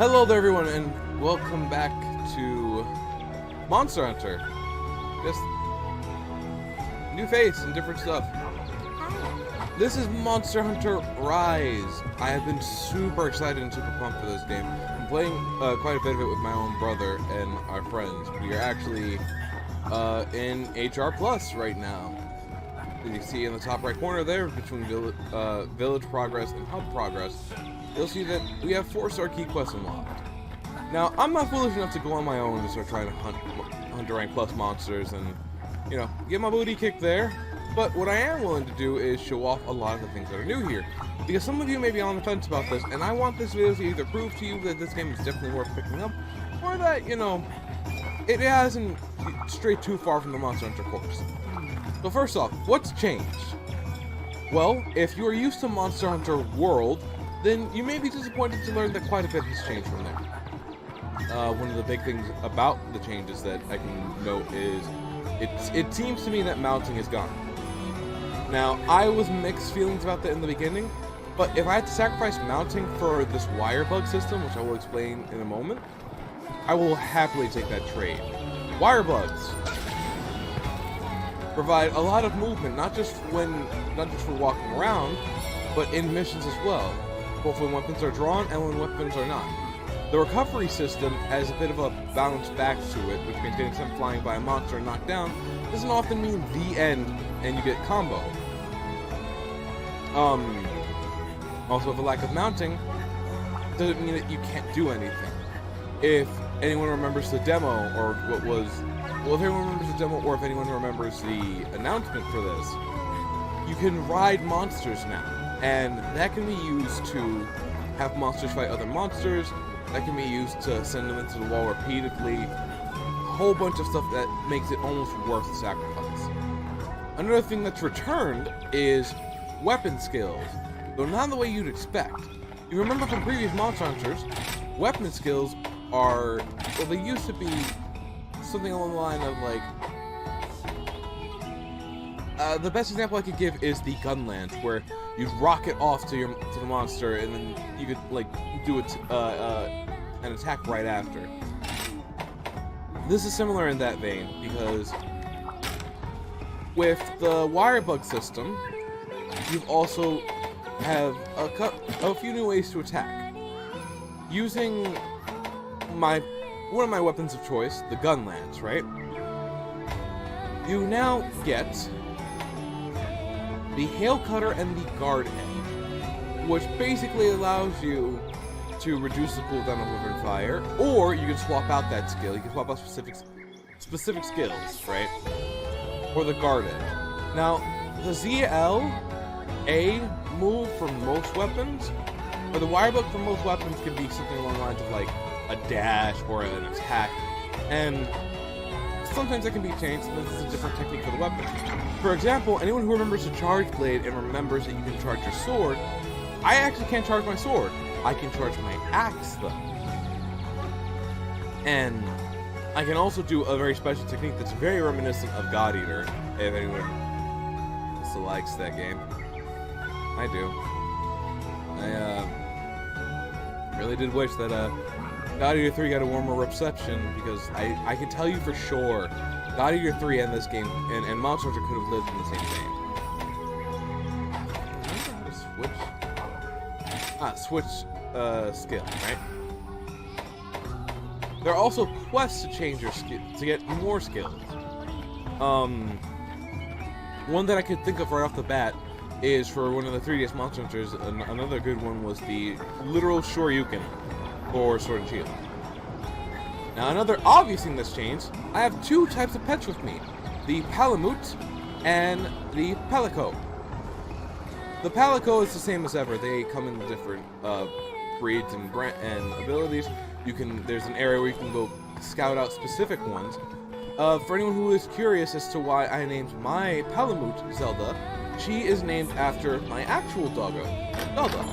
Hello there everyone and welcome back to Monster Hunter. Just new face and different stuff. This is Monster Hunter Rise. I have been super excited and super pumped for this game. I'm playing quite a bit of it with my own brother and our friends. We are actually in HR Plus right now. As you see in the top right corner there, between Village Progress and Hub Progress, you'll see that we have 4-star key quests unlocked. Now, I'm not foolish enough to go on my own and start trying to hunt rank plus monsters and, you know, get my booty kicked there. But what I am willing to do is show off a lot of the things that are new here. Because some of you may be on the fence about this, and I want this video to either prove to you that this game is definitely worth picking up, or that, you know, it hasn't strayed too far from the Monster Hunter course. So first off, what's changed? Well, if you are used to Monster Hunter World, then you may be disappointed to learn that quite a bit has changed from there. One of the big things about the changes that I can note is it seems to me that mounting is gone. Now, I was mixed feelings about that in the beginning, but if I had to sacrifice mounting for this wire bug system, which I will explain in a moment, I will happily take that trade. Wire bugs provide a lot of movement, not just for walking around, but in missions as well, both when weapons are drawn and when weapons are not. The recovery system has a bit of a bounce back to it, which means getting sent flying by a monster and knocked down doesn't often mean the end and you get combo. Also, with a lack of mounting, doesn't mean that you can't do anything. If anyone remembers the demo, or if anyone remembers the demo, or if anyone remembers the announcement for this, you can ride monsters now, and that can be used to have monsters fight other monsters. That can be used to send them into the wall repeatedly. A whole bunch of stuff that makes it almost worth the sacrifice. Another thing that's returned is weapon skills, though not the way you'd expect. You remember from previous Monster Hunters, weapon skills are, well, they used to be something along the line of like, the best example I could give is the gun lance, where you rocket off to the monster, and then you could like do an attack right after. This is similar in that vein because with the wire bug system, you also have a few new ways to attack. Using one of my weapons of choice, the gun lance, right? You now get the hail cutter and the guard edge, which basically allows you to reduce the cooldown of weapon fire, or you can swap out that skill. You can swap out specific skills, right? Or the guard edge. Now, the ZL-A move for most weapons, or the wire bug for most weapons, can be something along the lines of like a dash or an attack, and sometimes that can be changed, and this is a different technique for the weapon. For example, anyone who remembers the charge blade and remembers that you can charge your sword, I actually can't charge my sword. I can charge my axe though. And I can also do a very special technique that's very reminiscent of God Eater, if anyone still likes that game. I do. I really did wish that God Eater 3 got a warmer reception, because I can tell you for sure God Eater 3 and this game and Monster Hunter could have lived in the same game. I don't know how to switch skill, right? There are also quests to change your skill to get more skills. One that I could think of right off the bat is for one of the 3DS Monster Hunters. Another good one was the literal Shoryuken for Sword and Shield. Now, another obvious thing that's changed, I have 2 types of pets with me, the Palamute and the Palico. The Palico is the same as ever. They come in different breeds and abilities. There's an area where you can go scout out specific ones. For anyone who is curious as to why I named my Palamute Zelda, she is named after my actual doggo, Zelda.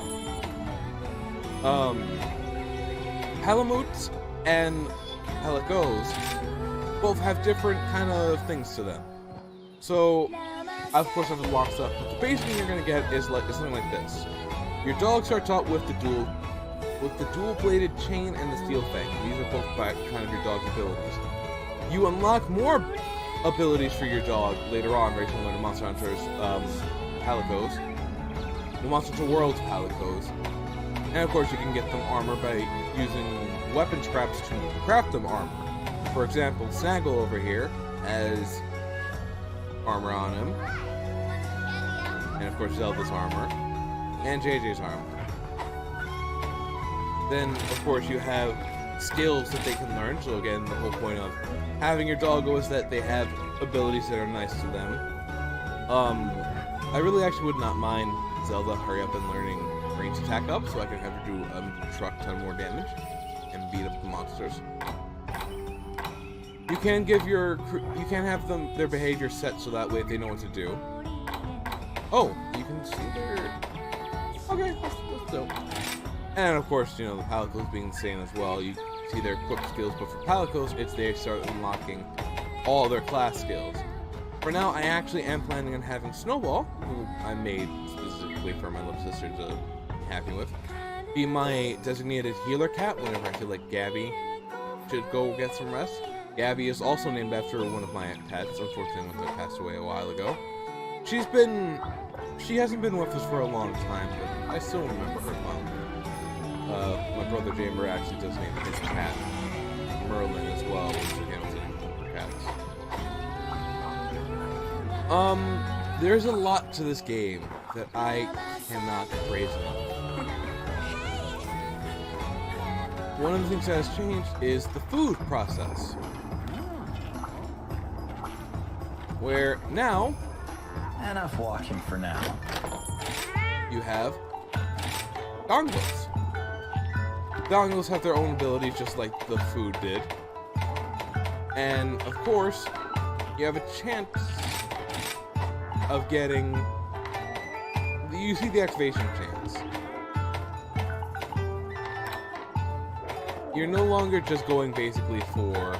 Palamutes and Palicos both have different kind of things to them. So, of course, I have to lock stuff, but the base thing you're going to get is something like this. Your dog starts out with the dual with the dual-bladed chain and the steel fang. These are both kind of your dog's abilities. You unlock more abilities for your dog later on, very similar to Monster Hunter's Palicos. The Monster Hunter World's Palicos. And of course you can get them armor by using weapon scraps to craft them armor. For example, Snaggle over here has armor on him. And of course Zelda's armor. And JJ's armor. Then of course you have skills that they can learn. So again, the whole point of having your doggo is that they have abilities that are nice to them. I really actually would not mind Zelda hurry up and learning range attack up, so I can have her do a truck ton more damage and beat up the monsters. You can have their behavior set so that way they know what to do. Oh, you can see their. Okay, that's dope. And of course, you know, the Palicos being the same as well. You see their equipped skills, but for Palicos, it's they start unlocking all their class skills. For now, I actually am planning on having Snowball, who I made specifically for my little sister to be happy with, be my designated healer cat whenever I feel like Gabby should go get some rest. Gabby is also named after one of my pets. Unfortunately, one that passed away a while ago. She hasn't been with us for a long time, but I still remember her fondly. My brother Jamer actually does name his cat Merlin as well, which again was the name of her cats. There's a lot to this game that I cannot praise enough. One of the things that has changed is the food process. Where now... Enough walking for now. You have dongles. Dongles have their own abilities just like the food did. And, of course, you have a chance of getting... You see the activation chance. You're no longer just going basically for,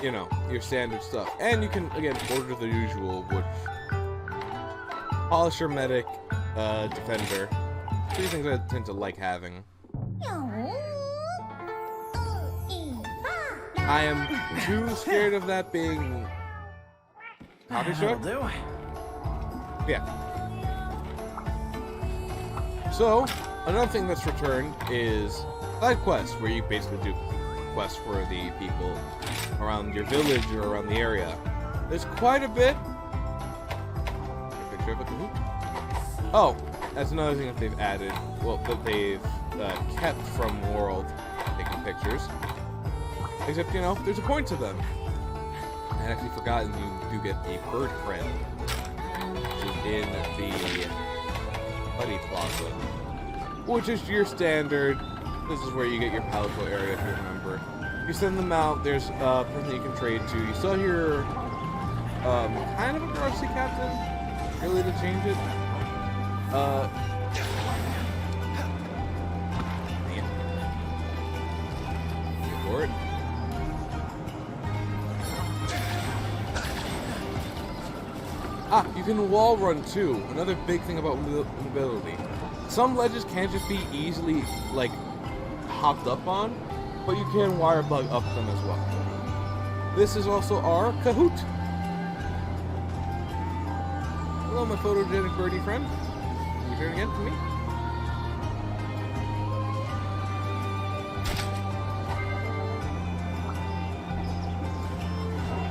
you know, your standard stuff. And you can, again, order the usual, which... Polisher, Medic, Defender. Three things I tend to like having. I am too scared of that being... Copy show? Yeah. So, another thing that's returned is side quests, where you basically do quests for the people around your village or around the area. There's quite a bit. Oh, that's another thing that they've added. Well, that they've kept from World, taking pictures. Except, you know, there's a point to them. I had actually forgotten you do get a bird friend, which is in the Buddy Plaza, which is your standard. This is where you get your Palico area, if you remember. You send them out. There's a person that you can trade to. You saw your kind of a Garcia captain. Really to change it. Man. Go for it. Ah, you can wall run too. Another big thing about mobility. Some ledges can't just be easily, like, hopped up on, but you can wire bug up them as well. This is also our Kahoot. Hello, my photogenic birdie friend. Can you turn again to me?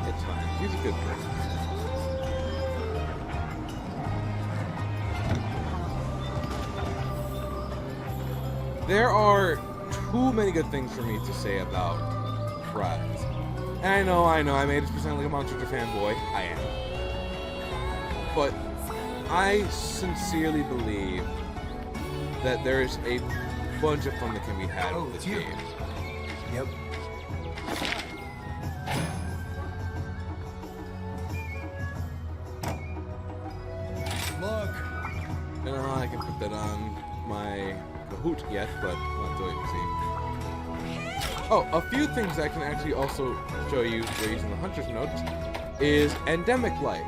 It's fine. He's a good bird. There are too many good things for me to say about rides. And I know, I made it sound like a Monster Hunter fanboy. I am. But I sincerely believe that there is a bunch of fun that can be had with this game. Yep. Look. I don't know how I can put that on my Kahoot yet, but we'll have to wait and see. Oh, a few things I can actually also show you using the Hunter's Notes is endemic life.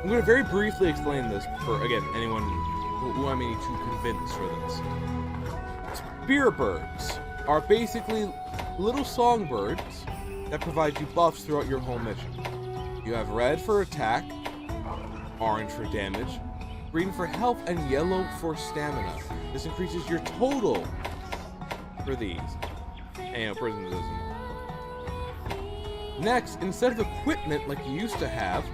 I'm going to very briefly explain this for, again, anyone who I may need to convince for this. Spear birds are basically little songbirds that provide you buffs throughout your whole mission. You have red for attack, orange for damage, green for health, and yellow for stamina. This increases your total for these. And prison doesn't. Next, instead of equipment like you used to have,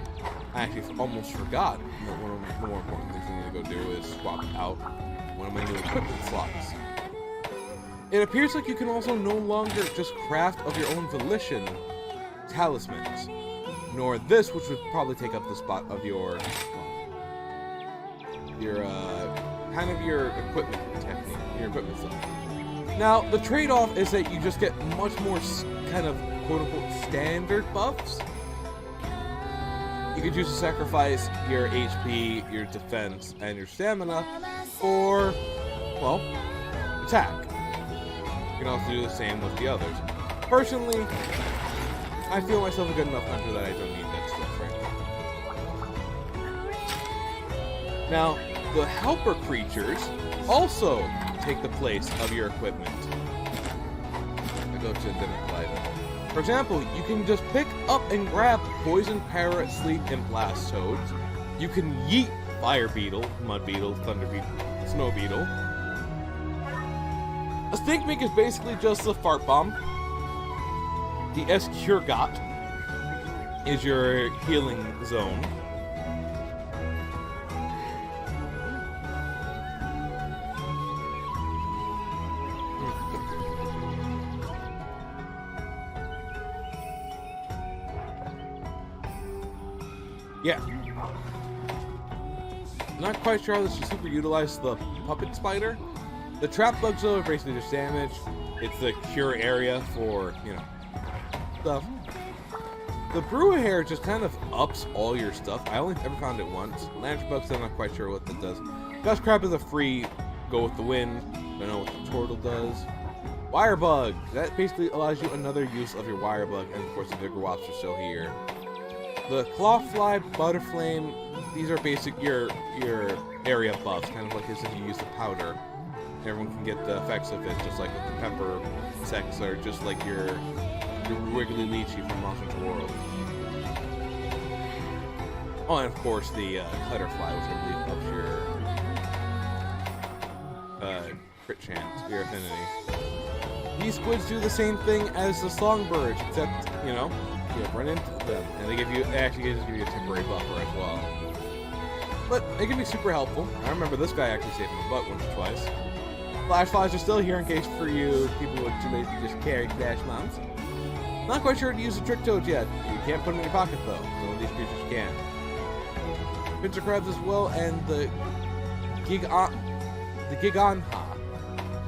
I actually almost forgot. One of the more important things I need to go do is swap out one of my new equipment slots. It appears like you can also no longer just craft of your own volition talismans, nor this, which would probably take up the spot of your kind of your equipment technique, your equipment stuff. Now, the trade-off is that you just get much more kind of quote-unquote standard buffs. You could choose to sacrifice your HP, your defense, and your stamina for, well, attack. You can also do the same with the others. Personally, I feel myself a good enough hunter that I don't need that stuff right now. Now, the helper creatures also take the place of your equipment. I go to Endemic Light. For example, you can just pick up and grab Poison Parrot, Sleep, and Blast Toads. You can yeet Fire Beetle, Mud Beetle, Thunder Beetle, Snow Beetle. A Stink Mink is basically just a fart bomb. The Escurgot is your healing zone. Yeah. Not quite sure how this should super utilize the puppet spider. The trap bugs though are basically just damage. It's the cure area for, you know, stuff. The brewer hair just kind of ups all your stuff. I only ever found it once. Lantern bugs, I'm not quite sure what that does. Gush crab is a free go with the wind. I don't know what the turtle does. Wire bug. That basically allows you another use of your wire bug, and of course the vigor wasps are still here. The clawfly, butterflame, these are basic your area buffs, kind of like as if you use the powder. Everyone can get the effects of it, just like with the pepper insects, or just like your wiggly lychee from Monster Hunter World. Oh, and of course the cutterfly, which I believe ups your crit chance, your affinity. These squids do the same thing as the songbirds, except, you know, you run into them, and they actually just give you a temporary buffer as well. But they can be super helpful. I remember this guy actually saved my butt once or twice. Flash flies are still here in case for you people who are too lazy to just carry flash mounts. Not quite sure how to use the trick toads yet. You can't put them in your pocket though. Some of these creatures can. Pincer crabs as well, and the Giganha.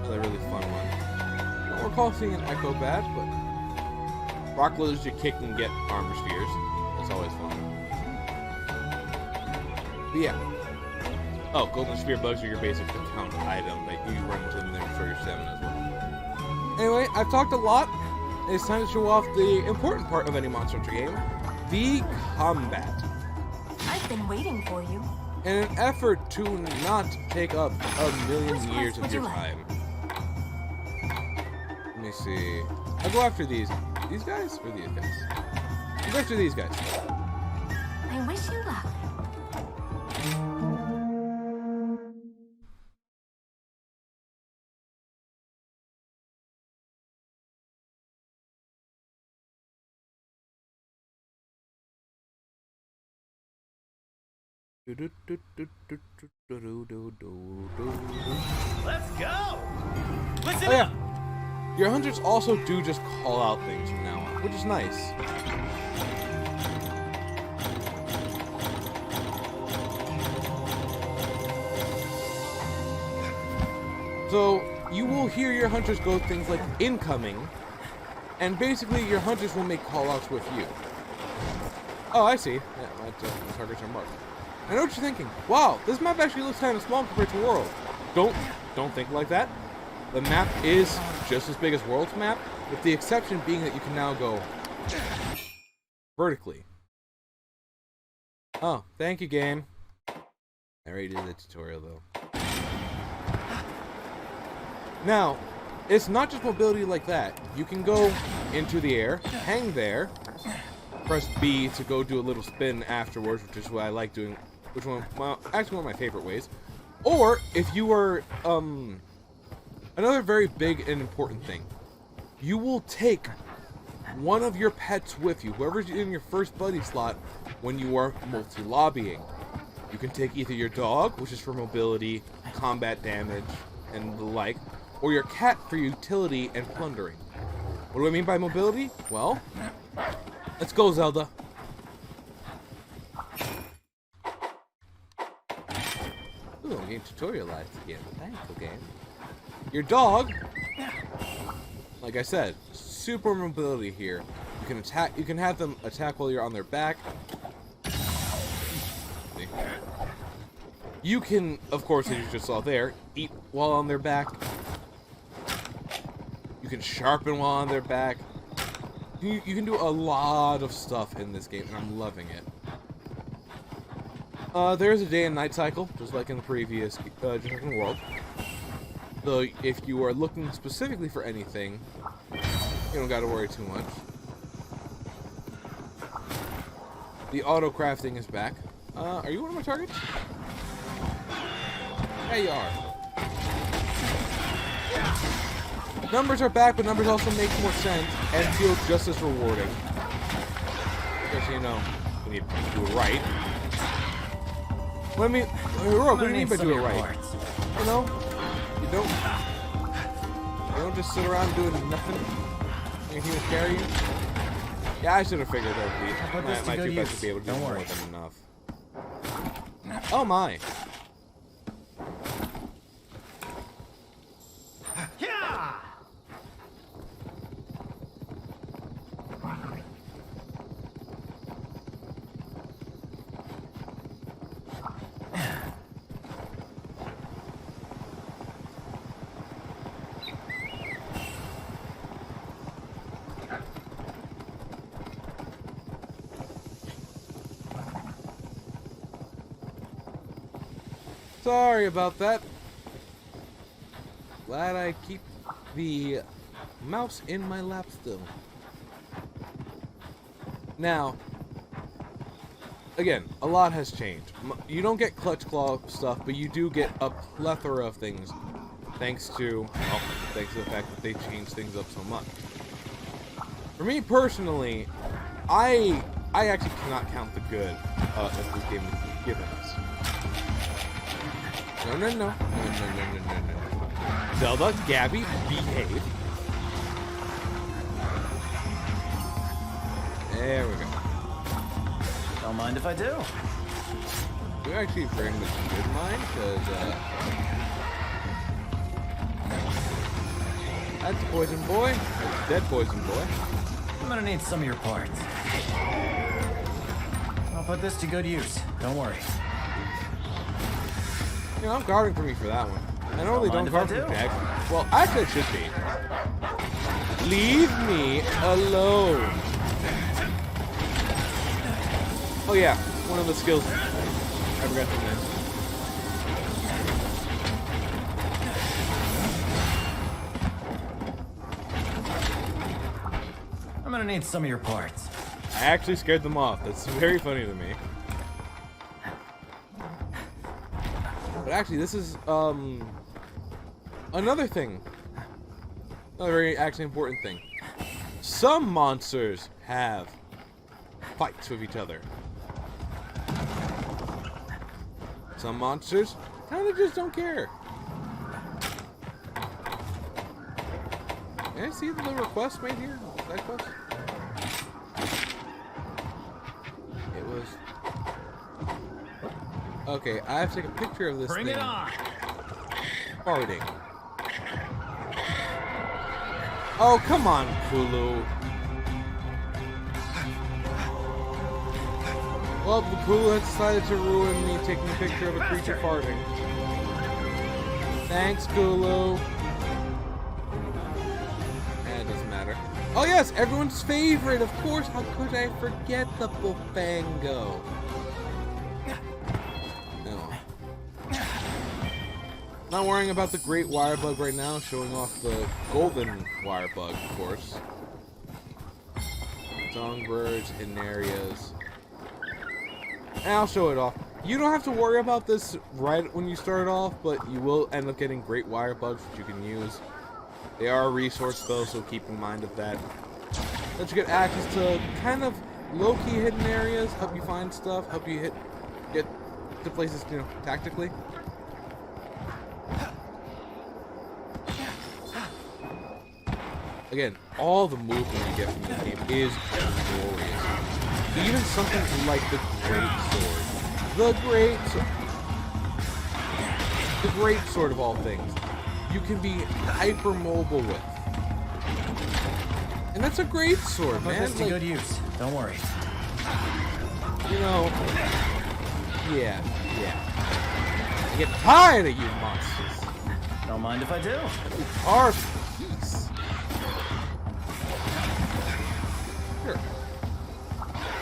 Another really fun one. I don't recall seeing an Echo Bat, but rock lizards you kick and get armor spheres. That's always fun. But yeah. Oh, golden spear bugs are your basic account item that you run into them and restore your stamina as well. Anyway, I've talked a lot. It's time to show off the important part of any Monster Hunter game, the combat. I've been waiting for you. In an effort to not take up a million years of your time. Let me see. I'll go after these guys or these guys. I'll go after these guys. I wish you luck. Let's go! Listen Oh yeah, up! your hunters also do just call out things from now on, which is nice. So, you will hear your hunters go things like incoming, and basically your hunters will make call-outs with you. Oh, I see. Yeah, my targets are marked. I know what you're thinking. Wow, this map actually looks kind of small compared to World. Don't think like that. The map is just as big as World's map, with the exception being that you can now go vertically. Oh, thank you, game. I already did the tutorial, though. Now, it's not just mobility like that. You can go into the air, hang there, press B to go do a little spin afterwards, which is what I like doing. Which one? Well, actually one of my favorite ways. Or if you are another very big and important thing, you will take one of your pets with you, whoever's in your first buddy slot, when you are multi-lobbying. You can take either your dog, which is for mobility, combat damage, and the like, or your cat for utility and plundering. What do I mean by mobility? Well, let's go, Zelda. Ooh, I'm getting tutorialized again. Thanks, okay. Your dog, like I said, super mobility here. You can attack. You can have them attack while you're on their back. You can, of course, as you just saw there, eat while on their back. You can sharpen while on their back. You can do a lot of stuff in this game, and I'm loving it. There's a day and night cycle, just like in the previous, just like in the world. So if you are looking specifically for anything, you don't got to worry too much. The auto crafting is back. Are you one of my targets? Yeah, you are. Numbers are back, but numbers also make more sense and feel just as rewarding. Just so you know, we need to do it right. What do you mean? What do you mean by do it right? You know, you don't just sit around doing nothing. Anything to carry you. Yeah, I should have figured that would be my two best to be able to do more than enough. Oh my. Sorry about that. Glad I keep the mouse in my lap still. Now, again, a lot has changed. You don't get clutch claw stuff, but you do get a plethora of things thanks to the fact that they changed things up so much. For me personally, I actually cannot count the good that this game has given us. No. Zelda, Gabby, behave. There we go. Don't mind if I do. You actually very much should mind, because, that's Poison Boy. That's dead Poison Boy. I'm gonna need some of your parts. I'll put this to good use. Don't worry. You know, I'm guarding for me for that one. I normally don't guard for Jack. Well, actually, it should be. Leave me alone. Oh yeah, one of the skills I forgot to mention. I'm gonna need some of your parts. I actually scared them off. That's very funny to me. But actually, this is, another thing. Another very actually important thing. Some monsters have fights with each other. Some monsters kind of just don't care. Can I see the little request made here? Side quest? It was... Okay, I have to take a picture of this thing. Bring it on! Farting. Oh, come on, Kulu. Well, the Kulu has decided to ruin me taking a picture of a creature farting. Thanks, Kulu. It doesn't matter. Oh yes, everyone's favorite, of course. How could I forget the Bufango? Not worrying about the great wire bug right now, showing off the golden wire bug, of course. Songbirds, hidden areas. And I'll show it off. You don't have to worry about this right when you start off, but you will end up getting great wire bugs that you can use. They are a resource though, so keep in mind of that. Let you get access to kind of low-key hidden areas, help you find stuff, help you get to places, you know, tactically. Again, all the movement you get from this game is glorious. Even something like the Great Sword. The Great Sword of all things. You can be hyper mobile with. And that's a great sword, man. Put this to good use. Don't worry. You know, yeah. I get tired of you monsters. Don't mind if I do. You are peace. Sure.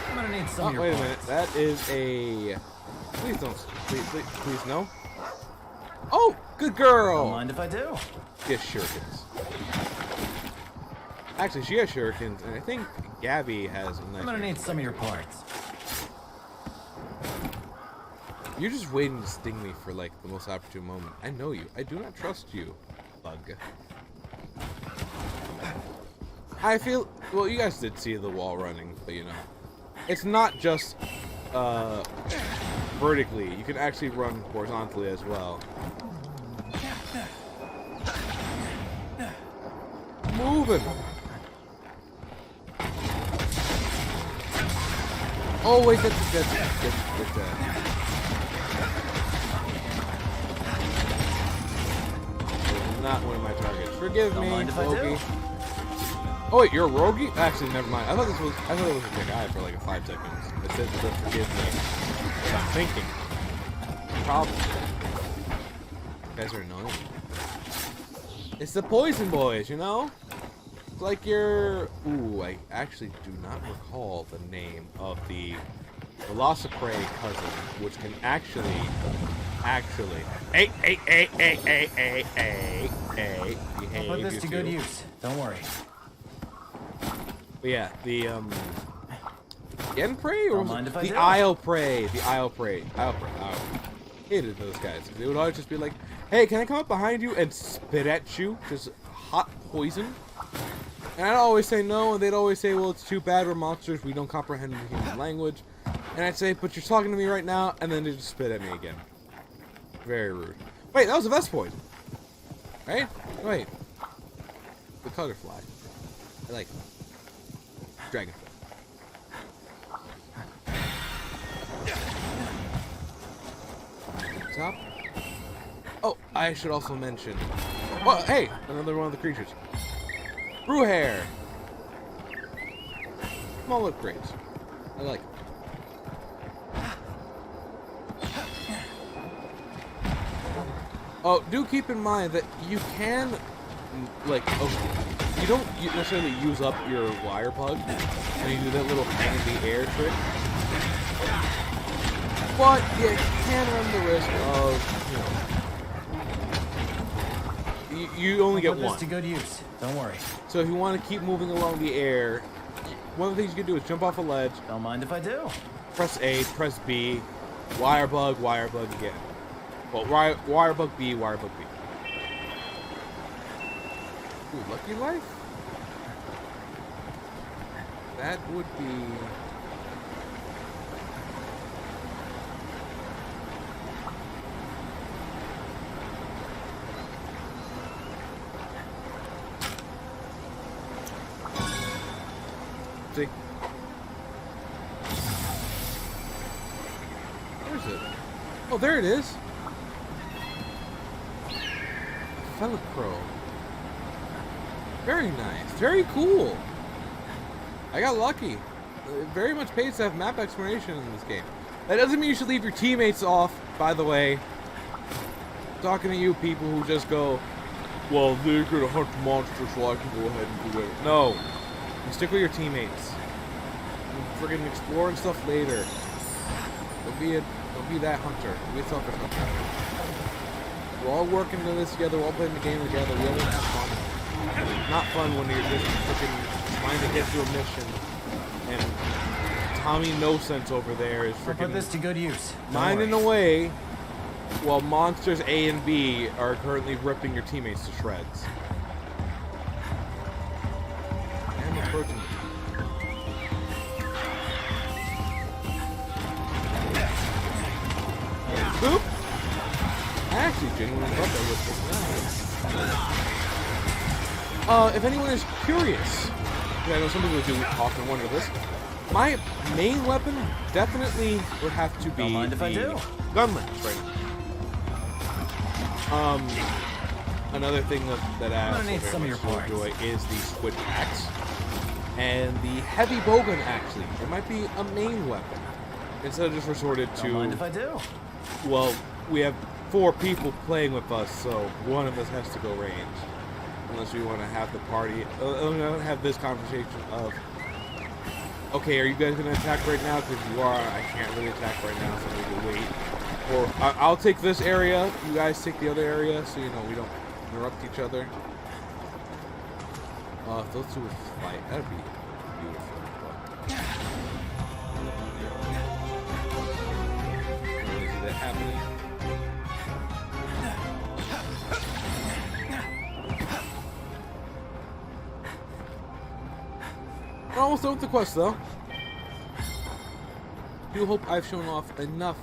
I'm gonna need some of your Wait a parts. minute. That is a... Please don't... Please no. Oh, good girl. Don't mind if I do. She has shurikens. Actually, she has shurikens, and I think Gabby has a nice... I'm gonna need some of your parts. You're just waiting to sting me for, like, the most opportune moment. I know you. I do not trust you, bug. I feel... Well, you guys did see the wall running, but, you know. It's not just, vertically. You can actually run horizontally as well. Moving! Oh, wait, that's not one of my targets. Forgive me, Rogie. Oh wait, you're a Rogie? Actually, never mind. I thought it was a guy for like 5 seconds. It said to forgive me. I'm thinking. Problem. You guys are annoying. It's the poison boys, you know? It's like you're... Ooh, I actually do not recall the name of the Velociprey cousin, which can actually... behave. Put this to good use. Don't worry. But yeah, the Genprey or Don't mind if I the do. Isle Prey? The Isle Prey. Oh, hated those guys. They would always just be like, "Hey, can I come up behind you and spit at you? Just hot poison." And I'd always say no, and they'd always say, "Well, it's too bad. We're monsters. We don't comprehend the human language." And I'd say, "But you're talking to me right now," and then they just spit at me again. Very rude. Wait, that was a Vespoid, right? Wait, the Cutterfly. I like Dragonfly. Top. Oh, I should also mention. Oh, hey, another one of the creatures. Brewhair. Small look great. I like it. Oh, do keep in mind that you can, like, okay, you don't necessarily use up your wire bug when you do that little hang in the air trick. But you can run the risk of, you know, you only get Put this one. to good use. Don't worry. So if you want to keep moving along the air, one of the things you can do is jump off a ledge, Don't mind if I do. press A, press B, wire bug again. Well, wire bug B, wire bug B. Ooh, Lucky Life? That would be... See? Where is it? Oh, there it is. Felacro. Very nice. Very cool. I got lucky. It very much pays to have map exploration in this game. That doesn't mean you should leave your teammates off, by the way. I'm talking to you people who just go, well, they're gonna hunt monsters, so I can go ahead and do it. No. You stick with your teammates. You friggin' explore and stuff later. Don't be that hunter. Don't be a selfish hunter. We're all working on this together. We're all playing the game together. We all have fun. Not fun when you're just freaking trying to get through a mission and Tommy No Sense over there is I'll put freaking this to good use. Don't mining worry. away while monsters A and B are currently ripping your teammates to shreds. And approaching. Boop! I actually genuinely thought that was if anyone is curious, I know some people do often wonder this, my main weapon definitely would have to be Don't mind if I do. gun lance right now. Another thing that I gonna need some of your parts. enjoy is the squid axe and the heavy bowgun. Actually, it might be a main weapon instead of just resorted Don't mind if to. I do. Well, we have 4 people playing with us, so one of us has to go range. Unless we want to have the party, have this conversation of, okay, are you guys going to attack right now? Because if you are, I can't really attack right now, so I need to wait. Or I'll take this area, you guys take the other area, so you know we don't interrupt each other. If those two would fight, that'd be beautiful. But is that happening? We're almost done with the quest, though. Do hope I've shown off enough.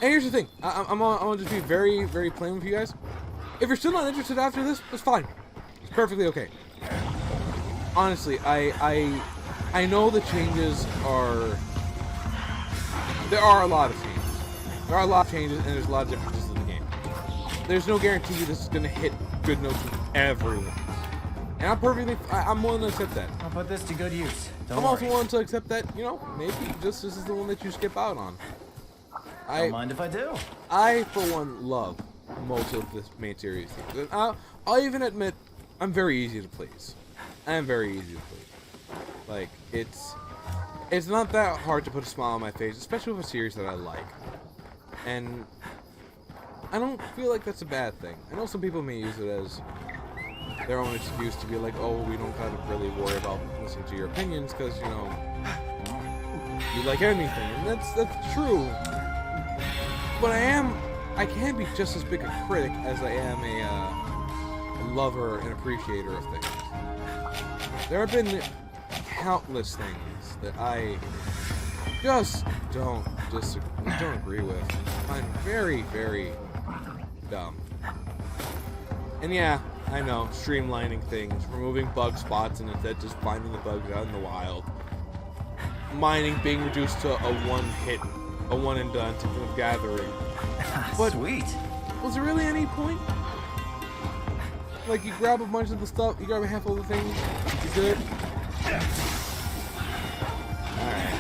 And here's the thing. I'm gonna just be very, very plain with you guys. If you're still not interested after this, it's fine. It's perfectly okay. Honestly, I know the changes are... There are a lot of changes. There are a lot of changes, and there's a lot of differences in the game. There's no guarantee this is gonna hit good notes with everyone. And I'm willing to accept that. I'll put this to good use. Don't I'm worry. also willing to accept that, you know, maybe this is the one that you skip out on. Don't mind if I do. I, for one, love most of this main series things. And I'll even admit, I'm very easy to please. I am very easy to please. Like, it's not that hard to put a smile on my face, especially with a series that I like. And I don't feel like that's a bad thing. I know some people may use it as their own excuse to be like, oh, we don't gotta really worry about listening to your opinions because, you know, you like anything. And that's true. But I can be just as big a critic as I am a lover and appreciator of things. There have been countless things that I just don't agree with. I'm very, very dumb. And yeah, I know, streamlining things, removing bug spots and instead just finding the bugs out in the wild. Mining being reduced to a one and done type of gathering. But Sweet. was there really any point? Like, you grab a bunch of the stuff, you grab a handful of the things, you good? Alright.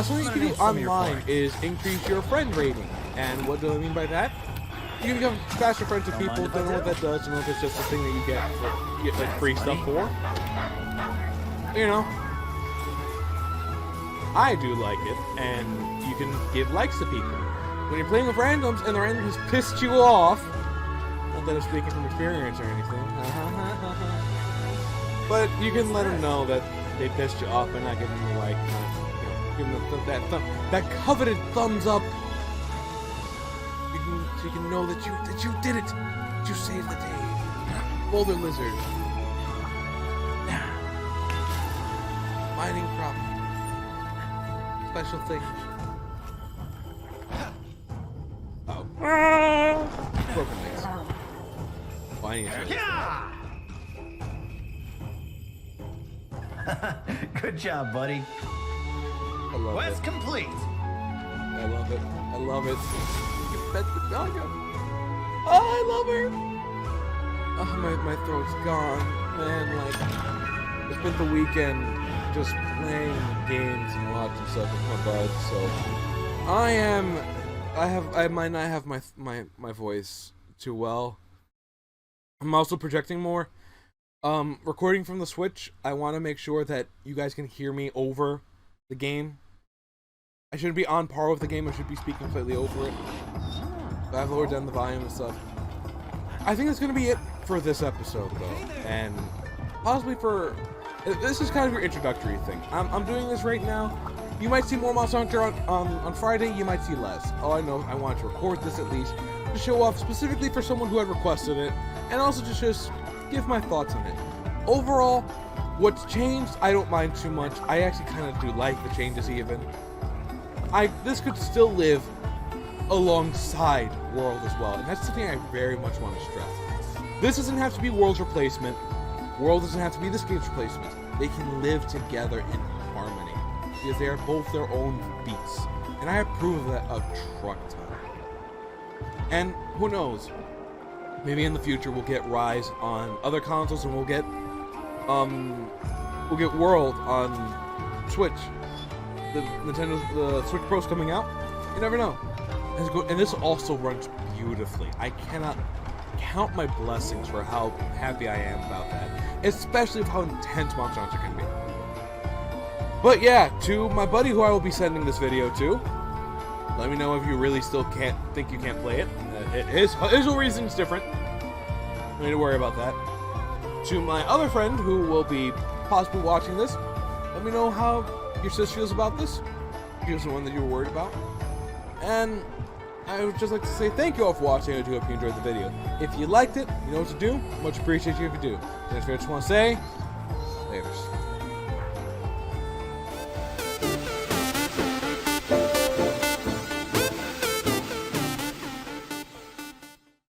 Something you can do online is increase your friend rating. And what do I mean by that? You can become faster friends with people. Don't know what that does. Don't know if it's just a thing that you get like free stuff for. You know, I do like it, and you can give likes to people. When you're playing with randoms and the random has pissed you off, not that I'm speaking from experience or anything, but you can let them know that they pissed you off by not giving them a like. Give them that coveted thumbs up. So you can know that you did it. That you saved the day. Boulder lizard. Mining problem. Special thing. Oh. Broken legs. Well, I need to Good job, buddy. I love Quest it. complete. I love it. I love it. You pet the dog. Oh, I love her. Oh, my throat's gone. Man, like, I spent the weekend just playing games and watching stuff with my buds, so I might not have my voice too well. I'm also projecting more. Recording from the Switch, I want to make sure that you guys can hear me over the game. I shouldn't be on par with the game, I should be speaking slightly over it. But I've lowered down the volume and stuff. I think that's going to be it for this episode, though. And possibly for... This is kind of your introductory thing. I'm doing this right now. You might see more Monster Hunter on Friday, you might see less. All I know, I wanted to record this at least to show off specifically for someone who had requested it, and also to just give my thoughts on it. Overall, what's changed, I don't mind too much. I actually kind of do like the changes even. This could still live alongside World as well, and that's something I very much want to stress. This doesn't have to be World's replacement. World doesn't have to be this game's replacement. They can live together in harmony, because they are both their own beasts, and I approve of that a truck ton. And who knows, maybe in the future we'll get Rise on other consoles, and we'll get World on Switch. The Switch Pro's coming out. You never know. And this also runs beautifully. I cannot count my blessings for how happy I am about that, especially with how intense Monster Hunter can be. But yeah, to my buddy who I will be sending this video to, let me know if you really still think you can't play it. His reason's different. No need to worry about that. To my other friend who will be possibly watching this, let me know how your sis feels about this. He was the one that you were worried about. And I would just like to say thank you all for watching. I do hope you enjoyed the video. If you liked it, you know what to do. Much appreciated if you do. And if you just want to say, laters.